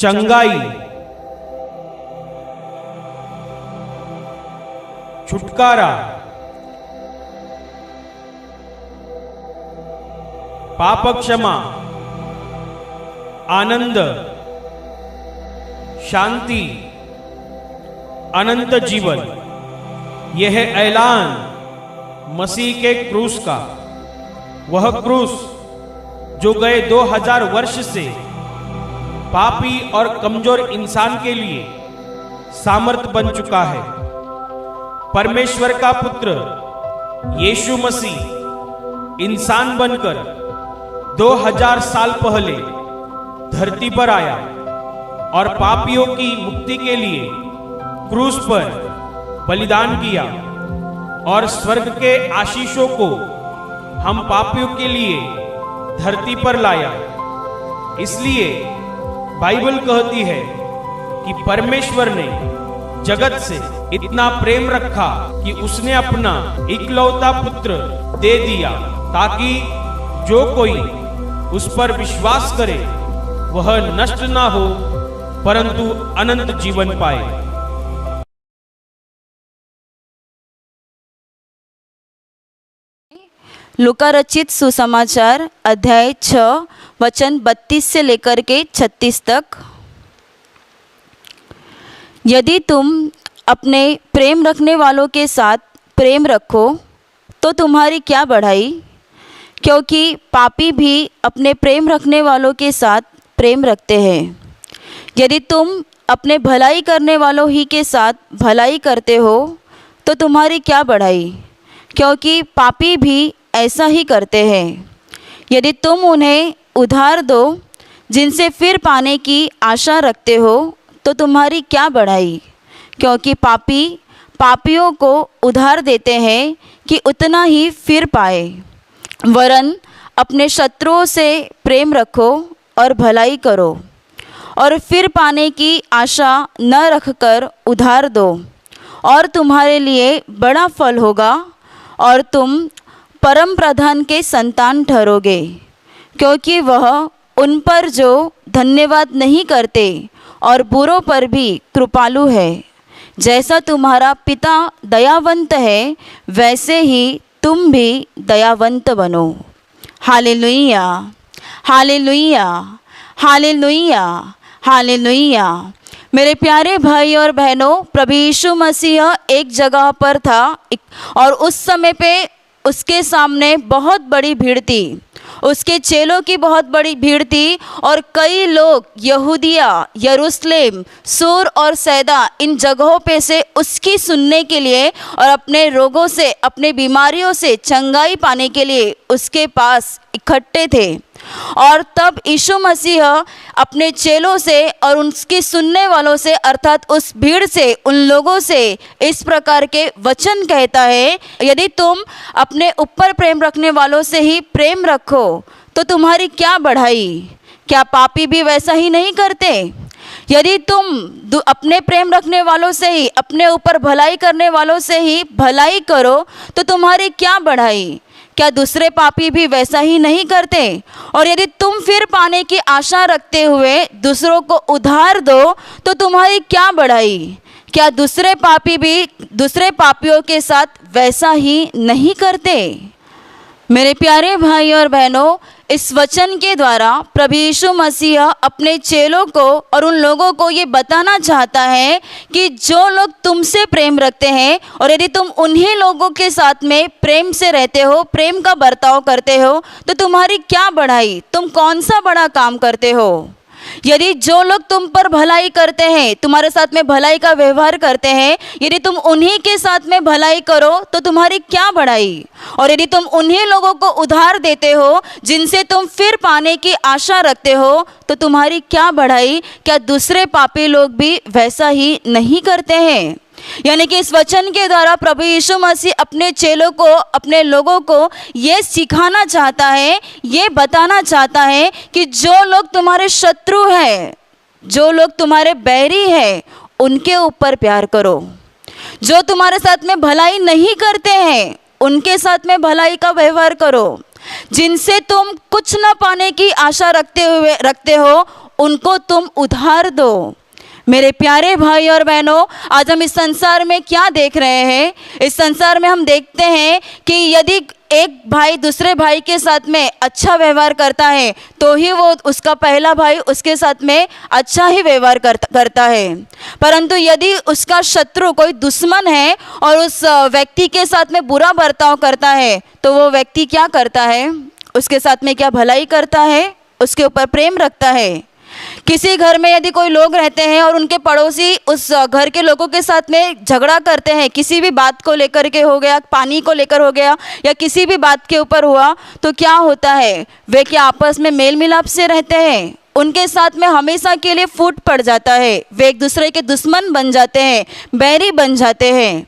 चंगाई, छुटकारा, पाप क्षमा, आनंद, शांति, अनंत जीवन। यह ऐलान मसीह के क्रूस का, वह क्रूस जो गए 2000 वर्ष से पापी और कमजोर इंसान के लिए सामर्थ बन चुका है। परमेश्वर का पुत्र यीशु मसीह इंसान बनकर 2000 साल पहले धरती पर आया और पापियों की मुक्ति के लिए क्रूस पर बलिदान किया और स्वर्ग के आशीषों को हम पापियों के लिए धरती पर लाया। इसलिए बाइबल कहती है कि परमेश्वर ने जगत से इतना प्रेम रखा कि उसने अपना इकलौता पुत्र दे दिया, ताकि जो कोई उस पर विश्वास करे वह नष्ट ना हो परंतु अनंत जीवन पाए। लूका रचित सुसमाचार अध्याय 6 वचन 32 से लेकर के 36 तक। यदि तुम अपने प्रेम रखने वालों के साथ प्रेम रखो तो तुम्हारी क्या बढ़ाई, क्योंकि पापी भी अपने प्रेम रखने वालों के साथ प्रेम रखते हैं। यदि तुम अपने भलाई करने वालों ही के साथ भलाई करते हो तो तुम्हारी क्या बढ़ाई, क्योंकि पापी भी ऐसा ही करते हैं। यदि तुम उन्हें उधार दो जिनसे फिर पाने की आशा रखते हो तो तुम्हारी क्या बढ़ाई, क्योंकि पापी पापियों को उधार देते हैं कि उतना ही फिर पाए। वरन अपने शत्रुओं से प्रेम रखो और भलाई करो और फिर पाने की आशा न रखकर उधार दो, और तुम्हारे लिए बड़ा फल होगा और तुम परम प्रधान के संतान ठहरोगे, क्योंकि वह उन पर जो धन्यवाद नहीं करते और बुरों पर भी कृपालु है। जैसा तुम्हारा पिता दयावंत है वैसे ही तुम भी दयावंत बनो। Hallelujah, hallelujah, hallelujah, hallelujah. मेरे प्यारे भाई और बहनों, प्रभु यीशु मसीह एक जगह पर था और उस समय पे उसके सामने बहुत बड़ी भीड़ थी, उसके चेलों की बहुत बड़ी भीड़ थी और कई लोग यहूदिया, यरूशलेम, सूर और सैदा इन जगहों पे से उसकी सुनने के लिए और अपने रोगों से, अपने बीमारियों से चंगाई पाने के लिए उसके पास इकट्ठे थे। और तब यीशु मसीह अपने चेलों से और उनकी सुनने वालों से अर्थात उस भीड़ से, उन लोगों से इस प्रकार के वचन कहता है, यदि तुम अपने ऊपर प्रेम रखने वालों से ही प्रेम रखो तो तुम्हारी क्या बढ़ाई, क्या पापी भी वैसा ही नहीं करते? यदि तुम अपने प्रेम रखने वालों से ही, अपने ऊपर भलाई करने वालों से ही भलाई करो तो तुम्हारी क्या बढ़ाई, क्या दूसरे पापी भी वैसा ही नहीं करते? और यदि तुम फिर पाने की आशा रखते हुए दूसरों को उधार दो तो तुम्हारी क्या बढ़ाई, क्या दूसरे पापी भी दूसरे पापियों के साथ वैसा ही नहीं करते? मेरे प्यारे भाई और बहनों, इस वचन के द्वारा प्रभु यीशु मसीह अपने चेलों को और उन लोगों को ये बताना चाहता है कि जो लोग तुमसे प्रेम रखते हैं और यदि तुम उन्हीं लोगों के साथ में प्रेम से रहते हो, प्रेम का बर्ताव करते हो तो तुम्हारी क्या बढ़ाई, तुम कौन सा बड़ा काम करते हो। यदि जो लोग तुम पर भलाई करते हैं, तुम्हारे साथ में भलाई का व्यवहार करते हैं, यदि तुम उन्हीं के साथ में भलाई करो तो तुम्हारी क्या बढ़ाई। और यदि तुम उन्हीं लोगों को उधार देते हो जिनसे तुम फिर पाने की आशा रखते हो तो तुम्हारी क्या बढ़ाई, क्या दूसरे पापी लोग भी वैसा ही नहीं करते हैं। यानी कि इस वचन के द्वारा प्रभु यीशु मसीह अपने चेलों को, अपने लोगों को ये सिखाना चाहता है, ये बताना चाहता है कि जो लोग तुम्हारे शत्रु हैं, जो लोग तुम्हारे बैरी हैं, उनके ऊपर प्यार करो। जो तुम्हारे साथ में भलाई नहीं करते हैं उनके साथ में भलाई का व्यवहार करो। जिनसे तुम कुछ न पाने की आशा रखते हो उनको तुम उधार दो। मेरे प्यारे भाई और बहनों, आज हम इस संसार में क्या देख रहे हैं? इस संसार में हम देखते हैं कि यदि एक भाई दूसरे भाई के साथ में अच्छा व्यवहार करता है तो ही वो उसका पहला भाई उसके साथ में अच्छा ही व्यवहार करता है। परंतु यदि उसका शत्रु कोई दुश्मन है और उस व्यक्ति के साथ में बुरा बर्ताव करता है तो वो व्यक्ति क्या करता है? उसके साथ में क्या भलाई करता है? उसके ऊपर प्रेम रखता है। किसी घर में यदि कोई लोग रहते हैं और उनके पड़ोसी उस घर के लोगों के साथ में झगड़ा करते हैं, किसी भी बात को लेकर के हो गया, पानी को लेकर हो गया या किसी भी बात के ऊपर हुआ, तो क्या होता है? वे क्या आपस में मेल मिलाप से रहते हैं? उनके साथ में हमेशा के लिए फूट पड़ जाता है। वे एक दूसरे के दुश्मन बन जाते हैं, बैरी बन जाते हैं।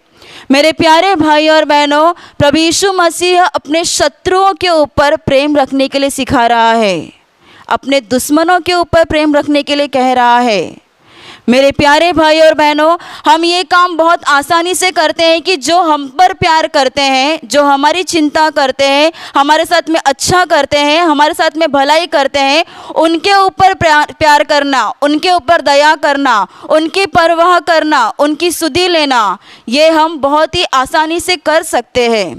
मेरे प्यारे भाई और बहनों, प्रभु यीशु मसीह अपने शत्रुओं के ऊपर प्रेम रखने के लिए सिखा रहा है, अपने दुश्मनों के ऊपर प्रेम रखने के लिए कह रहा है। मेरे प्यारे भाई और बहनों, हम ये काम बहुत आसानी से करते हैं कि जो हम पर प्यार करते हैं, जो हमारी चिंता करते हैं, हमारे साथ में अच्छा करते हैं, हमारे साथ में भलाई करते हैं, उनके ऊपर प्यार करना, उनके ऊपर दया करना, उनकी परवाह करना, उनकी सुधि लेना, ये हम बहुत ही आसानी से कर सकते हैं।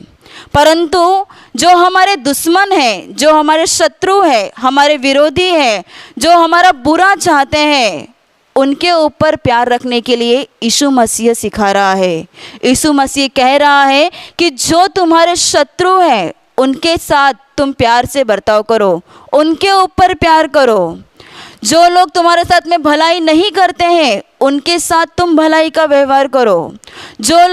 परंतु जो हमारे दुश्मन हैं, जो हमारे शत्रु हैं, हमारे विरोधी हैं, जो हमारा बुरा चाहते हैं, उनके ऊपर प्यार रखने के लिए यीशु मसीह सिखा रहा है। यीशु मसीह कह रहा है कि जो तुम्हारे शत्रु हैं उनके साथ तुम प्यार से बर्ताव करो, उनके ऊपर प्यार करो। जो लोग तुम्हारे साथ में भलाई नहीं करते हैं उनके साथ तुम भलाई का व्यवहार करो। जो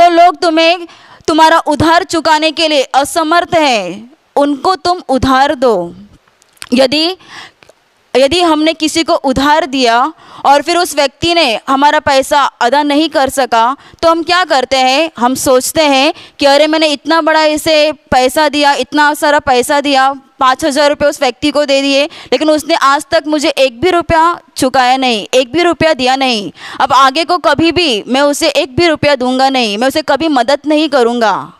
लोग तुम्हें तुम्हारा उधार चुकाने के लिए असमर्थ हैं उनको तुम उधार दो। यदि हमने किसी को उधार दिया और फिर उस व्यक्ति ने हमारा पैसा अदा नहीं कर सका तो हम क्या करते हैं? हम सोचते हैं कि अरे मैंने इतना बड़ा इसे पैसा दिया, इतना सारा पैसा दिया, 5,000 रुपये उस व्यक्ति को दे दिए, लेकिन उसने आज तक मुझे एक भी रुपया चुकाया नहीं, एक भी रुपया दिया नहीं। अब आगे को कभी भी मैं उसे एक भी रुपया दूंगा नहीं, मैं उसे कभी मदद नहीं करूँगा।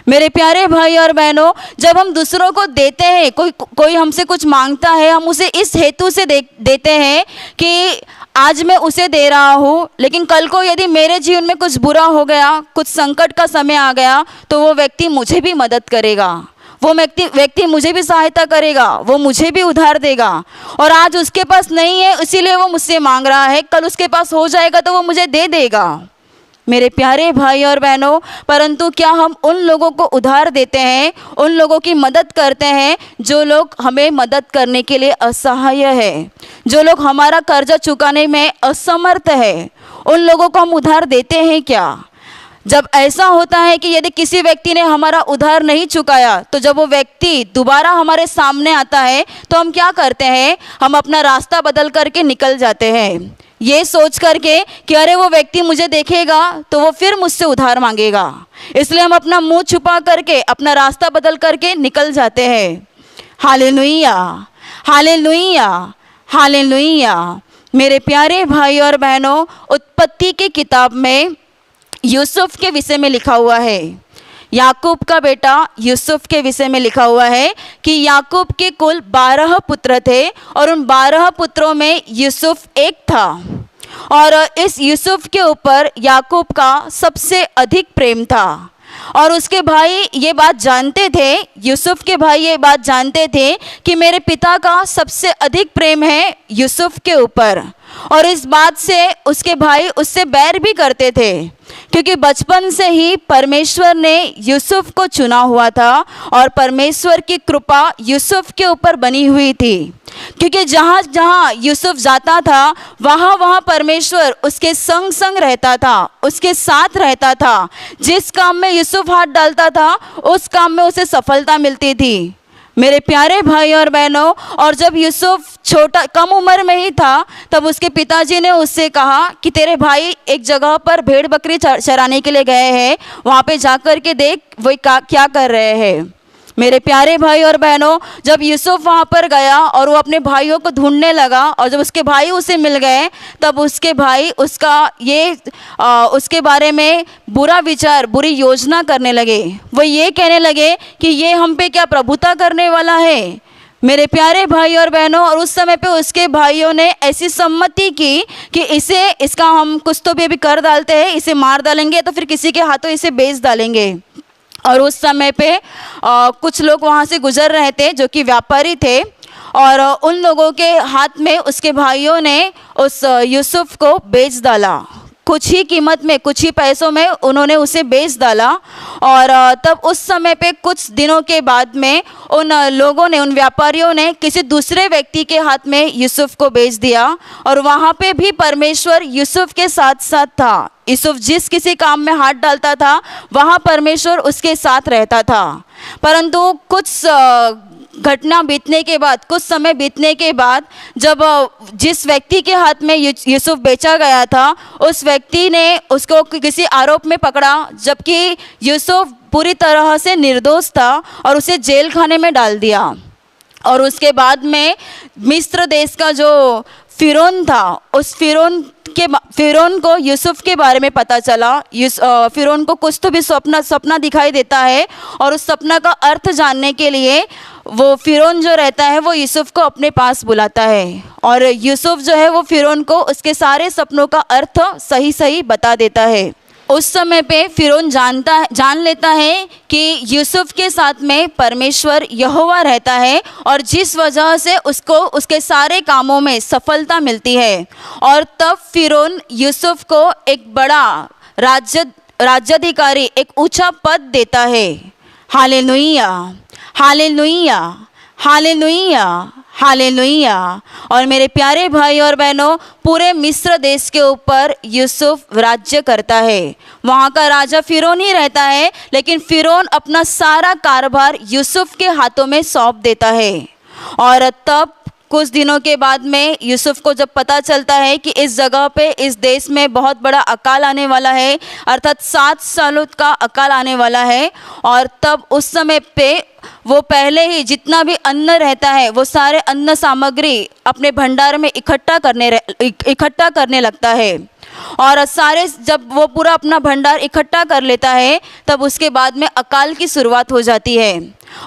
मेरे प्यारे भाई और बहनों, जब हम दूसरों को देते हैं, कोई हमसे कुछ मांगता है, हम उसे इस हेतु से देते हैं कि आज मैं उसे दे रहा हूँ, लेकिन कल को यदि मेरे जीवन में कुछ बुरा हो गया, कुछ संकट का समय आ गया, तो वो व्यक्ति मुझे भी मदद करेगा, वो व्यक्ति मुझे भी सहायता करेगा, वो मुझे भी उधार देगा। और आज उसके पास नहीं है इसीलिए वो मुझसे मांग रहा है, कल उसके पास हो जाएगा तो वो मुझे दे देगा। मेरे प्यारे भाई और बहनों, परंतु क्या हम उन लोगों को उधार देते हैं, उन लोगों की मदद करते हैं जो लोग हमें मदद करने के लिए असहाय है, जो लोग हमारा कर्जा चुकाने में असमर्थ है, उन लोगों को हम उधार देते हैं क्या? जब ऐसा होता है कि यदि किसी व्यक्ति ने हमारा उधार नहीं चुकाया तो जब वो व्यक्ति दोबारा हमारे सामने आता है तो हम क्या करते हैं? हम अपना रास्ता बदल करके निकल जाते हैं, ये सोच करके कि अरे वो व्यक्ति मुझे देखेगा तो वो फिर मुझसे उधार मांगेगा, इसलिए हम अपना मुंह छुपा करके अपना रास्ता बदल करके निकल जाते हैं। Hallelujah, hallelujah, hallelujah. मेरे प्यारे भाई और बहनों, उत्पत्ति की किताब में यूसुफ के विषय में लिखा हुआ है, याकूब का बेटा यूसुफ के विषय में लिखा हुआ है कि याकूब के कुल 12 पुत्र थे और उन 12 पुत्रों में यूसुफ एक था। और इस यूसुफ के ऊपर याकूब का सबसे अधिक प्रेम था। और उसके भाई ये बात जानते थे, यूसुफ के भाई ये बात जानते थे कि मेरे पिता का सबसे अधिक प्रेम है यूसुफ के ऊपर। और इस बात से उसके भाई उससे बैर भी करते थे, क्योंकि बचपन से ही परमेश्वर ने यूसुफ को चुना हुआ था और परमेश्वर की कृपा यूसुफ के ऊपर बनी हुई थी। क्योंकि जहाँ जहाँ यूसुफ जाता था वहाँ वहाँ परमेश्वर उसके संग संग रहता था, उसके साथ रहता था। जिस काम में यूसुफ हाथ डालता था उस काम में उसे सफलता मिलती थी। मेरे प्यारे भाई और बहनों, और जब यूसुफ छोटा कम उम्र में ही था तब उसके पिताजी ने उससे कहा कि तेरे भाई एक जगह पर भेड़ बकरी चराने के लिए गए हैं, वहाँ पे जाकर के देख वो क्या कर रहे हैं। मेरे प्यारे भाई और बहनों, जब यूसुफ वहाँ पर गया और वो अपने भाइयों को ढूंढने लगा और जब उसके भाई उसे मिल गए तब उसके भाई उसके बारे में बुरा विचार, बुरी योजना करने लगे। वो ये कहने लगे कि ये हम पे क्या प्रभुता करने वाला है, मेरे प्यारे भाई और बहनों, और उस समय पे उसके भाइयों ने ऐसी सम्मति की कि इसका हम कुछ तो भी कर डालते हैं, इसे मार डालेंगे तो फिर किसी के हाथों इसे बेच डालेंगे। और उस समय पे कुछ लोग वहाँ से गुजर रहे थे जो कि व्यापारी थे, और उन लोगों के हाथ में उसके भाइयों ने उस यूसुफ को बेच डाला। कुछ ही कीमत में, कुछ ही पैसों में उन्होंने उसे बेच डाला। और तब उस समय पे कुछ दिनों के बाद में उन लोगों ने, उन व्यापारियों ने किसी दूसरे व्यक्ति के हाथ में यूसुफ को बेच दिया। और वहाँ पे भी परमेश्वर यूसुफ के साथ साथ था। यूसुफ जिस किसी काम में हाथ डालता था वहाँ परमेश्वर उसके साथ रहता था। परंतु कुछ घटना बीतने के बाद, कुछ समय बीतने के बाद, जब जिस व्यक्ति के हाथ में यूसुफ बेचा गया था, उस व्यक्ति ने उसको किसी आरोप में पकड़ा, जबकि यूसुफ पूरी तरह से निर्दोष था, और उसे जेल खाने में डाल दिया। और उसके बाद में मिस्र देश का जो फ़िरौन था, उस फ़िरौन को यूसुफ के बारे में पता चला। फ़िरौन को कुछ तो भी सपना दिखाई देता है, और उस सपना का अर्थ जानने के लिए वो फ़िरौन जो रहता है वो यूसुफ को अपने पास बुलाता है। और यूसुफ जो है वो फ़िरौन को उसके सारे सपनों का अर्थ सही सही बता देता है। उस समय पे फ़िरौन जान लेता है कि यूसुफ के साथ में परमेश्वर यहोवा रहता है, और जिस वजह से उसको उसके सारे कामों में सफलता मिलती है। और तब फ़िरौन यूसुफ को एक बड़ा राज्याधिकारी, एक ऊंचा पद देता है। Hallelujah, hallelujah, hallelujah, hallelujah. और मेरे प्यारे भाई और बहनों, पूरे मिस्र देश के ऊपर यूसुफ राज्य करता है। वहाँ का राजा फ़िरौन ही रहता है, लेकिन फ़िरौन अपना सारा कारोबार यूसुफ के हाथों में सौंप देता है। और तब कुछ दिनों के बाद में यूसुफ को जब पता चलता है कि इस जगह पे, इस देश में बहुत बड़ा अकाल आने वाला है, अर्थात 7 सालों का अकाल आने वाला है। और तब उस समय पे वो पहले ही जितना भी अन्न रहता है वो सारे अन्न सामग्री अपने भंडार में इकट्ठा करने लगता है। और सारे जब वो पूरा अपना भंडार इकट्ठा कर लेता है, तब उसके बाद में अकाल की शुरुआत हो जाती है।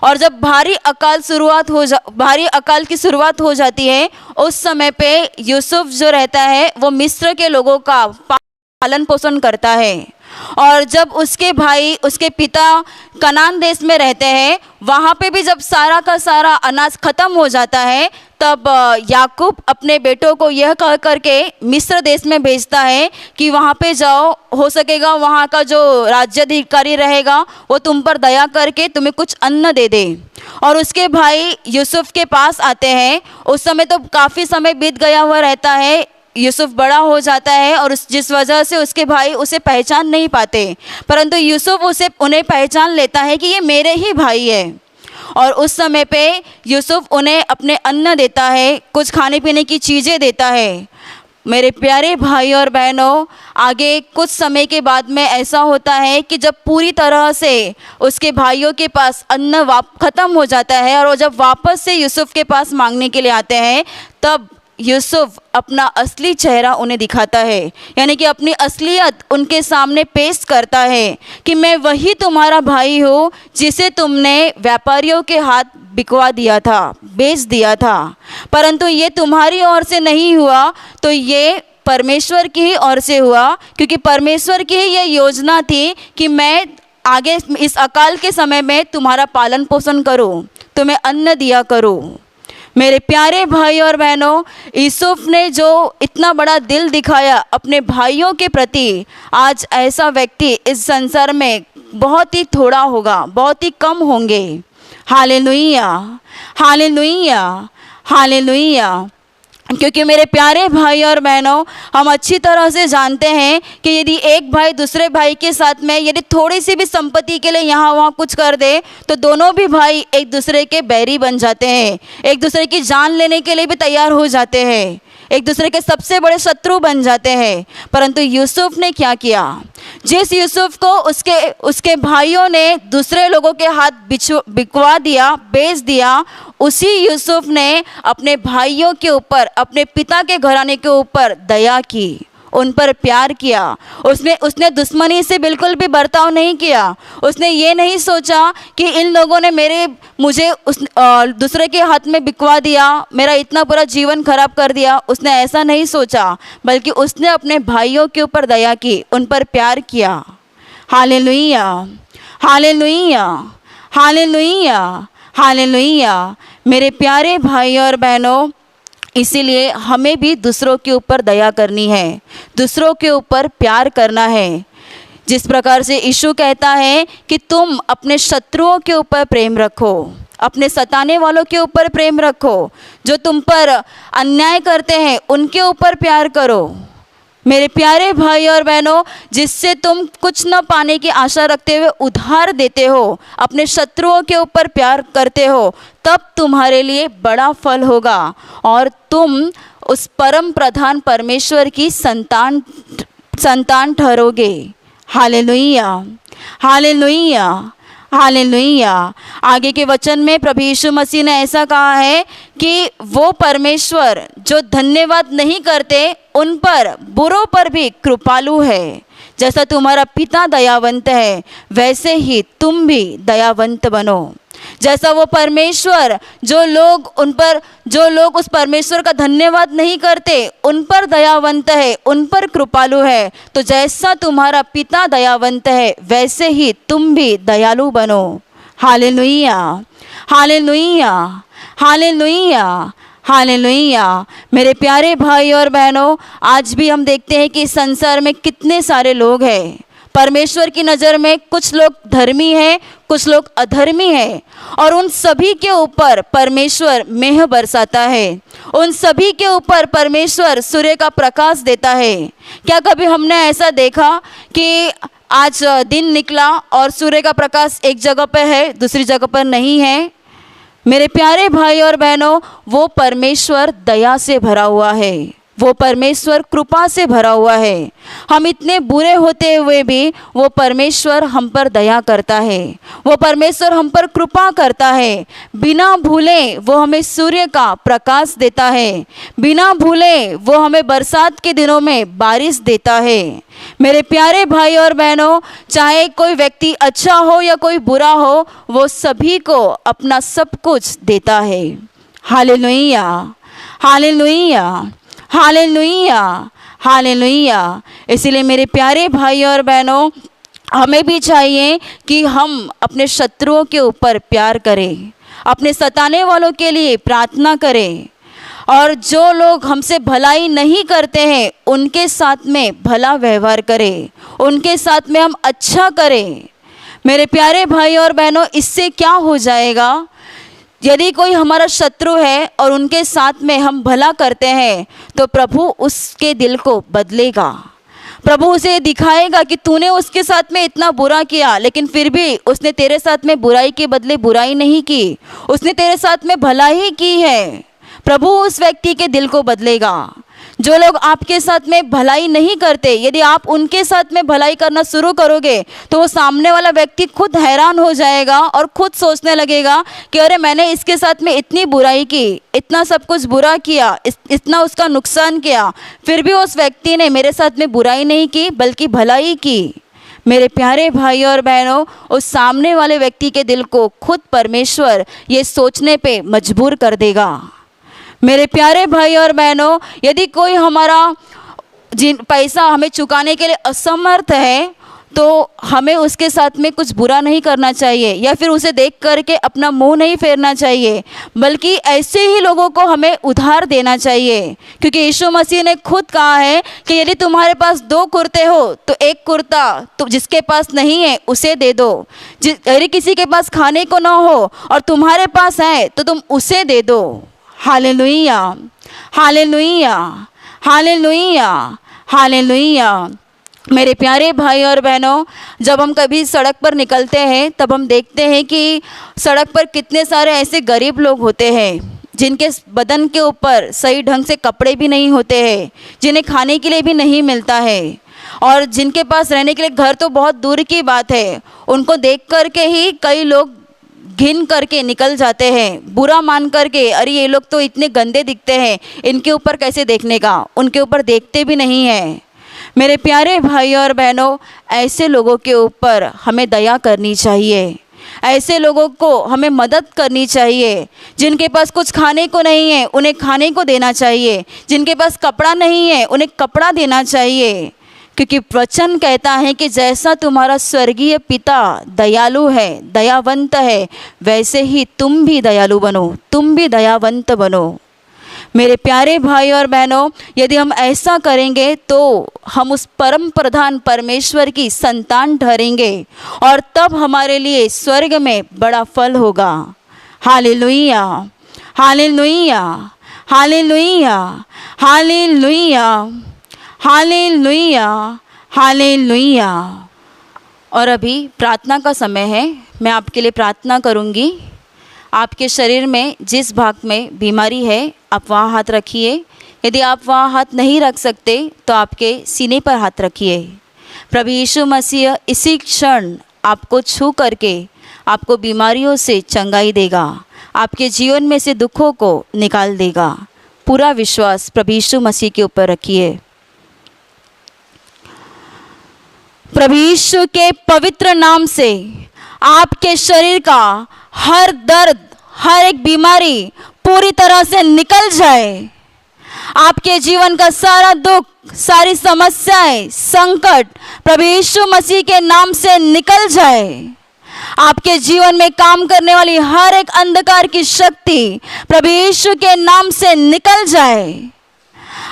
और जब भारी अकाल की शुरुआत हो जाती है, उस समय पे यूसुफ जो रहता है वो मिस्र के लोगों का पालन पोषण करता है। और जब उसके भाई, उसके पिता कनान देश में रहते हैं, वहाँ पे भी जब सारा का सारा अनाज ख़त्म हो जाता है, तब याकूब अपने बेटों को यह कह करके मिस्र देश में भेजता है कि वहाँ पे जाओ, हो सकेगा वहाँ का जो राज्याधिकारी रहेगा वो तुम पर दया करके तुम्हें कुछ अन्न दे दे। और उसके भाई यूसुफ के पास आते हैं। उस समय तो काफ़ी समय बीत गया हुआ रहता है, यूसुफ बड़ा हो जाता है, और जिस वजह से उसके भाई उसे पहचान नहीं पाते, परंतु यूसुफ उन्हें पहचान लेता है कि ये मेरे ही भाई है। और उस समय पे यूसुफ उन्हें अपने अन्न देता है, कुछ खाने पीने की चीज़ें देता है। मेरे प्यारे भाई और बहनों, आगे कुछ समय के बाद में ऐसा होता है कि जब पूरी तरह से उसके भाइयों के पास अन्न ख़त्म हो जाता है, और वो जब वापस से यूसुफ के पास मांगने के लिए आते हैं, तब यूसुफ अपना असली चेहरा उन्हें दिखाता है, यानी कि अपनी असलियत उनके सामने पेश करता है कि मैं वही तुम्हारा भाई हूँ जिसे तुमने व्यापारियों के हाथ बिकवा दिया था, बेच दिया था। परंतु ये तुम्हारी ओर से नहीं हुआ, तो ये परमेश्वर की ही ओर से हुआ, क्योंकि परमेश्वर की ही ये योजना थी कि मैं आगे इस अकाल के समय में तुम्हारा पालन पोषण करूँ, तुम्हें अन्न दिया करूँ। मेरे प्यारे भाई और बहनों, यूसुफ ने जो इतना बड़ा दिल दिखाया अपने भाइयों के प्रति, आज ऐसा व्यक्ति इस संसार में बहुत ही थोड़ा होगा, बहुत ही कम होंगे। Hallelujah, hallelujah, hallelujah. क्योंकि मेरे प्यारे भाई और बहनों, हम अच्छी तरह से जानते हैं कि यदि एक भाई दूसरे भाई के साथ में यदि थोड़ी सी भी संपत्ति के लिए यहाँ वहाँ कुछ कर दे, तो दोनों भी भाई एक दूसरे के बैरी बन जाते हैं, एक दूसरे की जान लेने के लिए भी तैयार हो जाते हैं, एक दूसरे के सबसे बड़े शत्रु बन जाते हैं। परंतु यूसुफ ने क्या किया? जिस यूसुफ को उसके भाइयों ने दूसरे लोगों के हाथ बिकवा दिया, बेच दिया, उसी यूसुफ ने अपने भाइयों के ऊपर, अपने पिता के घराने के ऊपर दया की, उन पर प्यार किया। उसने दुश्मनी से बिल्कुल भी बर्ताव नहीं किया। उसने ये नहीं सोचा कि इन लोगों ने मुझे दूसरे के हाथ में बिकवा दिया, मेरा इतना पूरा जीवन खराब कर दिया। उसने ऐसा नहीं सोचा, बल्कि उसने अपने भाइयों के ऊपर दया की, उन पर प्यार किया। Hallelujah, hallelujah, hallelujah, hallelujah. मेरे प्यारे भाई और बहनों, इसीलिए हमें भी दूसरों के ऊपर दया करनी है, दूसरों के ऊपर प्यार करना है। जिस प्रकार से यीशु कहता है कि तुम अपने शत्रुओं के ऊपर प्रेम रखो, अपने सताने वालों के ऊपर प्रेम रखो, जो तुम पर अन्याय करते हैं उनके ऊपर प्यार करो। मेरे प्यारे भाई और बहनों, जिससे तुम कुछ न पाने की आशा रखते हुए उधार देते हो, अपने शत्रुओं के ऊपर प्यार करते हो, तब तुम्हारे लिए बड़ा फल होगा और तुम उस परम प्रधान परमेश्वर की संतान ठहरोगे। Hallelujah, hallelujah, hallelujah. आगे के वचन में प्रभु यीशु मसीह ने ऐसा कहा है कि वो परमेश्वर जो धन्यवाद नहीं करते उन पर, बुरों पर भी कृपालु है। जैसा तुम्हारा पिता दयावंत है, वैसे ही तुम भी दयावंत बनो। जैसा वो परमेश्वर, जो लोग उस परमेश्वर का धन्यवाद नहीं करते उन पर दयावंत है, उन पर कृपालु है, तो जैसा तुम्हारा पिता दयावंत है, वैसे ही तुम भी दयालु बनो। Hallelujah, hallelujah, hallelujah, hallelujah. मेरे प्यारे भाई और बहनों, आज भी हम देखते हैं कि संसार में कितने सारे लोग हैं। परमेश्वर की नज़र में कुछ लोग धर्मी हैं, कुछ लोग अधर्मी हैं, और उन सभी के ऊपर परमेश्वर मेह बरसाता है, उन सभी के ऊपर परमेश्वर सूर्य का प्रकाश देता है। क्या कभी हमने ऐसा देखा कि आज दिन निकला और सूर्य का प्रकाश एक जगह पर है, दूसरी जगह पर नहीं है? मेरे प्यारे भाई और बहनों, वो परमेश्वर दया से भरा हुआ है, वो परमेश्वर कृपा से भरा हुआ है। हम इतने बुरे होते हुए भी वो परमेश्वर हम पर दया करता है, वो परमेश्वर हम पर कृपा करता है। बिना भूले वो हमें सूर्य का प्रकाश देता है, बिना भूले वो हमें बरसात के दिनों में बारिश देता है। मेरे प्यारे भाई और बहनों, चाहे कोई व्यक्ति अच्छा हो या कोई बुरा हो, वो सभी को अपना सब कुछ देता है। Hallelujah, hallelujah, hallelujah, hallelujah. इसीलिए मेरे प्यारे भाई और बहनों, हमें भी चाहिए कि हम अपने शत्रुओं के ऊपर प्यार करें, अपने सताने वालों के लिए प्रार्थना करें, और जो लोग हमसे भलाई नहीं करते हैं उनके साथ में भला व्यवहार करें, उनके साथ में हम अच्छा करें। मेरे प्यारे भाई और बहनों, इससे क्या हो जाएगा? यदि कोई हमारा शत्रु है और उनके साथ में हम भला करते हैं, तो प्रभु उसके दिल को बदलेगा। प्रभु उसे दिखाएगा कि तूने उसके साथ में इतना बुरा किया, लेकिन फिर भी उसने तेरे साथ में बुराई के बदले बुराई नहीं की, उसने तेरे साथ में भला ही की है। प्रभु उस व्यक्ति के दिल को बदलेगा। जो लोग आपके साथ में भलाई नहीं करते, यदि आप उनके साथ में भलाई करना शुरू करोगे, तो वो सामने वाला व्यक्ति खुद हैरान हो जाएगा और खुद सोचने लगेगा कि अरे मैंने इसके साथ में इतनी बुराई की, इतना सब कुछ बुरा किया, इतना उसका नुकसान किया, फिर भी उस व्यक्ति ने मेरे साथ में बुराई नहीं की बल्कि भलाई की। मेरे प्यारे भाई और बहनों, उस सामने वाले व्यक्ति के दिल को खुद परमेश्वर ये सोचने पे मजबूर कर देगा। मेरे प्यारे भाई और बहनों, यदि कोई हमारा पैसा हमें चुकाने के लिए असमर्थ है, तो हमें उसके साथ में कुछ बुरा नहीं करना चाहिए, या फिर उसे देख करके अपना मुंह नहीं फेरना चाहिए, बल्कि ऐसे ही लोगों को हमें उधार देना चाहिए। क्योंकि यीशु मसीह ने खुद कहा है कि यदि तुम्हारे पास 2 कुर्ते हो तो एक कुर्ता तो जिसके पास नहीं है उसे दे दो। यदि किसी के पास खाने को ना हो और तुम्हारे पास है तो तुम उसे दे दो। Hallelujah, hallelujah, hallelujah, hallelujah. मेरे प्यारे भाई और बहनों, जब हम कभी सड़क पर निकलते हैं तब हम देखते हैं कि सड़क पर कितने सारे ऐसे गरीब लोग होते हैं जिनके बदन के ऊपर सही ढंग से कपड़े भी नहीं होते हैं, जिन्हें खाने के लिए भी नहीं मिलता है, और जिनके पास रहने के लिए घर तो बहुत दूर की बात है। उनको देख करके ही कई लोग घिन करके निकल जाते हैं, बुरा मान करके, अरे ये लोग तो इतने गंदे दिखते हैं, इनके ऊपर कैसे देखने का, उनके ऊपर देखते भी नहीं हैं। मेरे प्यारे भाई और बहनों, ऐसे लोगों के ऊपर हमें दया करनी चाहिए। ऐसे लोगों को हमें मदद करनी चाहिए। जिनके पास कुछ खाने को नहीं है उन्हें खाने को देना चाहिए। जिनके पास कपड़ा नहीं है उन्हें कपड़ा देना चाहिए। क्योंकि वचन कहता है कि जैसा तुम्हारा स्वर्गीय पिता दयालु है, दयावंत है, वैसे ही तुम भी दयालु बनो, तुम भी दयावंत बनो। मेरे प्यारे भाई और बहनों, यदि हम ऐसा करेंगे तो हम उस परम प्रधान परमेश्वर की संतान ठहरेंगे और तब हमारे लिए स्वर्ग में बड़ा फल होगा। Hallelujah, hallelujah, hallelujah, hallelujah, hallelujah, hallelujah. और अभी प्रार्थना का समय है। मैं आपके लिए प्रार्थना करूंगी। आपके शरीर में जिस भाग में बीमारी है आप वहाँ हाथ रखिए। यदि आप वहाँ हाथ नहीं रख सकते तो आपके सीने पर हाथ रखिए। प्रभु यीशु मसीह इसी क्षण आपको छू करके आपको बीमारियों से चंगाई देगा, आपके जीवन में से दुखों को निकाल देगा। पूरा विश्वास प्रभु यीशु मसीह के ऊपर रखिए। प्रभु यीशु के पवित्र नाम से आपके शरीर का हर दर्द, हर एक बीमारी पूरी तरह से निकल जाए। आपके जीवन का सारा दुख, सारी समस्याएं, संकट प्रभु यीशु मसीह के नाम से निकल जाए। आपके जीवन में काम करने वाली हर एक अंधकार की शक्ति प्रभु यीशु के नाम से निकल जाए।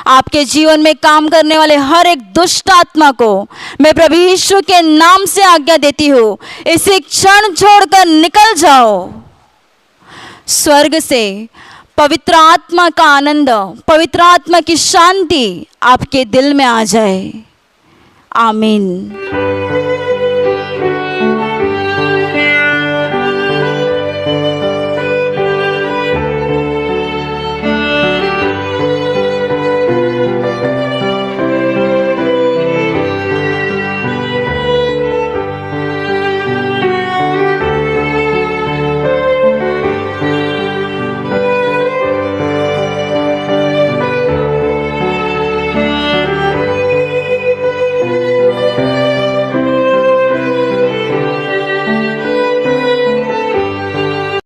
आपके जीवन में काम करने वाले हर एक दुष्ट आत्मा को मैं प्रभु यीशु के नाम से आज्ञा देती हूँ, इसी क्षण छोड़कर निकल जाओ। स्वर्ग से पवित्र आत्मा का आनंद, पवित्र आत्मा की शांति आपके दिल में आ जाए। आमीन।